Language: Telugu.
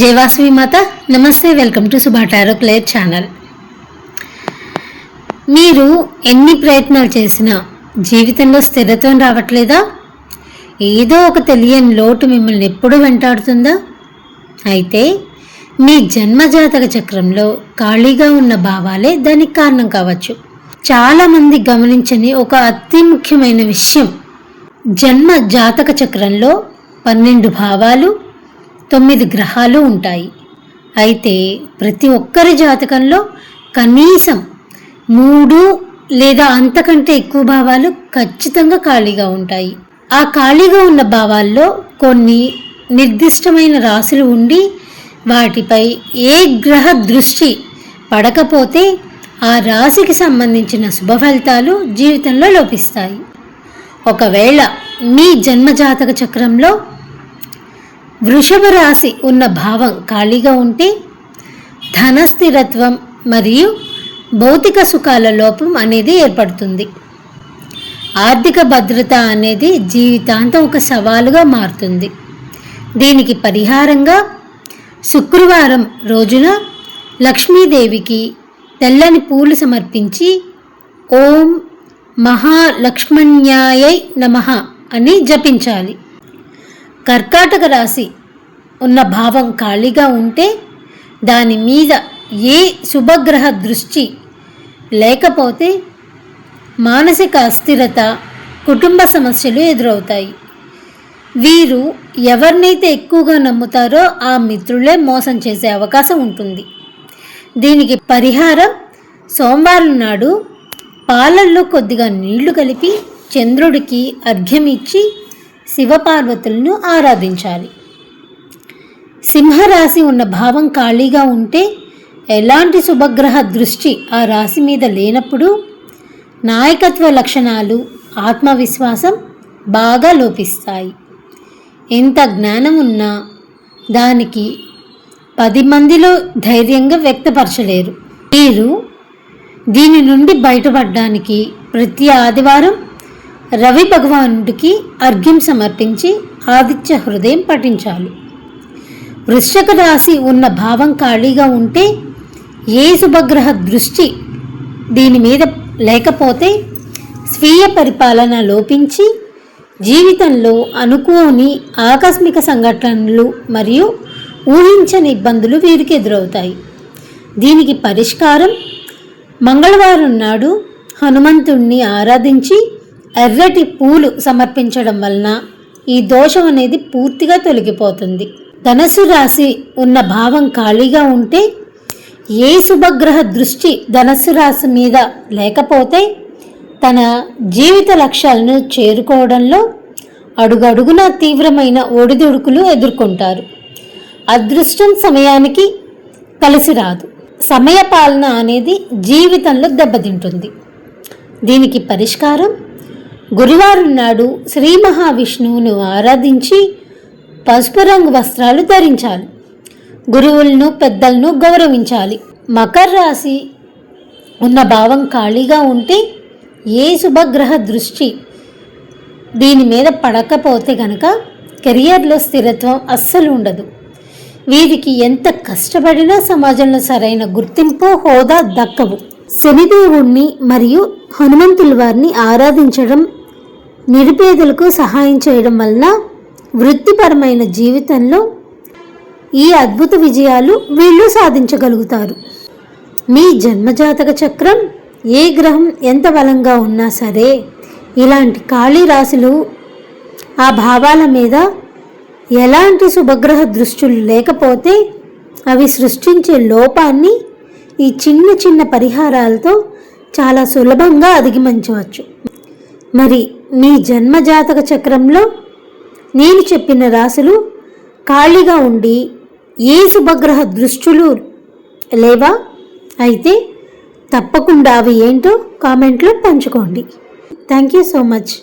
జై వాసవి మాత. నమస్తే, welcome to Subha tarot player channel. మీరు ఎన్ని ప్రయత్నాలు చేసినా జీవితంలో స్థిరత్వం రావట్లేదా? ఏదో ఒక తెలియని లోటు మిమ్మల్ని ఎప్పుడూ వెంటాడుతుందా? అయితే మీ జన్మజాతక చక్రంలో ఖాళీగా ఉన్న భావాలే దానికి కారణం కావచ్చు. చాలామంది గమనించని ఒక అతి ముఖ్యమైన విషయం, జన్మ జాతక చక్రంలో 12 భావాలు 9 గ్రహాలు ఉంటాయి. అయితే ప్రతి ఒక్కరి జాతకంలో కనీసం 3 లేదా అంతకంటే ఎక్కువ భావాలు ఖచ్చితంగా ఖాళీగా ఉంటాయి. ఆ ఖాళీగా ఉన్న భావాల్లో కొన్ని నిర్దిష్టమైన రాశులు ఉండి వాటిపై ఏ గ్రహ దృష్టి పడకపోతే ఆ రాశికి సంబంధించిన శుభ ఫలితాలు జీవితంలో లోపిస్తాయి. ఒకవేళ మీ జన్మజాతక చక్రంలో వృషభ రాశి ఉన్న భావం ఖాళీగా ఉంటే ధన స్థిరత్వం మరియు భౌతిక సుఖాల లోపం అనేది ఏర్పడుతుంది. ఆర్థిక భద్రత అనేది జీవితాంతం ఒక సవాలుగా మారుతుంది. దీనికి పరిహారంగా శుక్రవారం రోజున లక్ష్మీదేవికి తెల్లని పూలు సమర్పించి ఓం మహాలక్ష్మణ్యాయై నమః అని జపించాలి. కర్కాటక రాశి ఉన్న భావం ఖాళీగా ఉంటే దాని మీద ఏ శుభగ్రహ దృష్టి లేకపోతే మానసిక అస్థిరత, కుటుంబ సమస్యలు ఎదురవుతాయి. వీరు ఎవరినైతే ఎక్కువగా నమ్ముతారో ఆ మిత్రులే మోసం చేసే అవకాశం ఉంటుంది. దీనికి పరిహారం సోమవారం నాడు పాలల్లో కొద్దిగా నీళ్లు కలిపి చంద్రుడికి అర్ఘ్యం ఇచ్చి శివపార్వతులను ఆరాధించాలి. సింహరాశి ఉన్న భావం ఖాళీగా ఉంటే ఎలాంటి శుభగ్రహ దృష్టి ఆ రాశి మీద లేనప్పుడు నాయకత్వ లక్షణాలు, ఆత్మవిశ్వాసం బాగా లోపిస్తాయి. ఎంత జ్ఞానం ఉన్నా దానికి 10 మందిలో ధైర్యంగా వ్యక్తపరచలేరు. మీరు దీని నుండి బయటపడడానికి ప్రతి ఆదివారం రవి భగవానుడికి అర్ఘ్యం సమర్పించి ఆదిత్య హృదయం పఠించాలి. వృశ్చిక రాశి ఉన్న భావం ఖాళీగా ఉంటే ఏ శుభగ్రహ దృష్టి దీని మీద లేకపోతే స్వీయ పరిపాలన లోపించి జీవితంలో అనుకోని ఆకస్మిక సంఘటనలు మరియు ఊహించని ఇబ్బందులు వీరికి ఎదురవుతాయి. దీనికి పరిష్కారం మంగళవారం నాడు హనుమంతుణ్ణి ఆరాధించి ఎర్రటి పూలు సమర్పించడం వలన ఈ దోషం అనేది పూర్తిగా తొలగిపోతుంది. ధనుసు రాశి ఉన్న భావం ఖాళీగా ఉంటే ఏ శుభగ్రహ దృష్టి ధనుసు రాశి మీద లేకపోతే తన జీవిత లక్ష్యాలను చేరుకోవడంలో అడుగడుగున తీవ్రమైన ఒడిదుడుకులు ఎదుర్కొంటారు. అదృష్టం సమయానికి కలిసి రాదు. సమయపాలన అనేది జీవితంలో దెబ్బతింటుంది. దీనికి పరిష్కారం గురువారం నాడు శ్రీ మహావిష్ణువును ఆరాధించి పసుపు రంగు వస్త్రాలు ధరించాలి. గురువులను, పెద్దలను గౌరవించాలి. మకర రాశి ఉన్న భావం ఖాళీగా ఉంటే ఏ శుభగ్రహ దృష్టి దీని మీద పడకపోతే కనుక కెరియర్లో స్థిరత్వం అస్సలు ఉండదు. వీరికి ఎంత కష్టపడినా సమాజంలో సరైన గుర్తింపు, హోదా దక్కవు. శనిదేవుణ్ణి మరియు హనుమంతుల వారిని ఆరాధించడం, నిరుపేదలకు సహాయం చేయడం వలన వృత్తిపరమైన జీవితంలో ఈ అద్భుత విజయాలు వీళ్ళు సాధించగలుగుతారు. మీ జన్మజాతక చక్రం ఏ గ్రహం ఎంత బలంగా ఉన్నా సరే ఇలాంటి ఖాళీ రాశులు ఆ భావాల మీద ఎలాంటి శుభగ్రహ దృష్టిలు లేకపోతే అవి సృష్టించే లోపాన్ని ఈ చిన్న చిన్న పరిహారాలతో చాలా సులభంగా అధిగమించవచ్చు. మరి మీ జన్మజాతక చక్రంలో నేను చెప్పిన రాశులు ఖాళీగా ఉండి ఏ శుభగ్రహ దృష్టులు లేవా? అయితే తప్పకుండా అవి ఏంటో కామెంట్లో పంచుకోండి. Thank you so much.